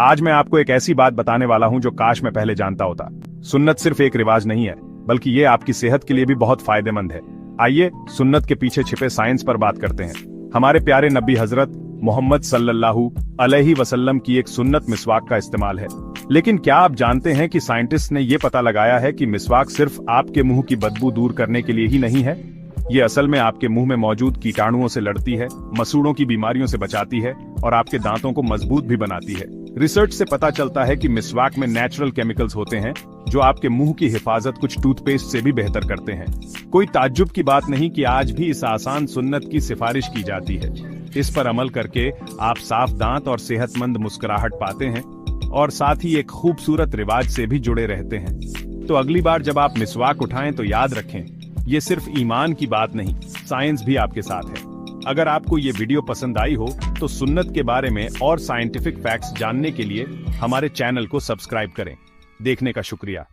आज मैं आपको एक ऐसी बात बताने वाला हूं जो काश मैं पहले जानता होता। सुन्नत सिर्फ एक रिवाज नहीं है, बल्कि ये आपकी सेहत के लिए भी बहुत फायदेमंद है। आइए सुन्नत के पीछे छिपे साइंस पर बात करते हैं। हमारे प्यारे नबी हजरत मोहम्मद सल्लल्लाहु अलैहि वसल्लम की एक सुन्नत मिसवाक का इस्तेमाल है। लेकिन क्या आप जानते हैं कि साइंटिस्ट ने ये पता लगाया है कि मिसवाक सिर्फ आपके मुंह की बदबू दूर करने के लिए ही नहीं है। ये असल में आपके मुंह में मौजूद कीटाणुओं से लड़ती है, मसूड़ों की बीमारियों से बचाती है और आपके दांतों को मजबूत भी बनाती है। रिसर्च से पता चलता है कि मिसवाक में नेचुरल केमिकल्स होते हैं जो आपके मुंह की हिफाजत कुछ टूथपेस्ट से भी बेहतर करते हैं। कोई ताज्जुब की बात नहीं कि आज भी इस आसान सुन्नत की सिफारिश की जाती है। इस पर अमल करके आप साफ दांत और सेहतमंद मुस्कुराहट पाते हैं और साथ ही एक खूबसूरत रिवाज से भी जुड़े रहते हैं। तो अगली बार जब आप मिसवाक उठाएं तो याद रखें, ये सिर्फ ईमान की बात नहीं, साइंस भी आपके साथ है। अगर आपको ये वीडियो पसंद आई हो तो सुन्नत के बारे में और साइंटिफिक फैक्ट्स जानने के लिए हमारे चैनल को सब्सक्राइब करें। देखने का शुक्रिया।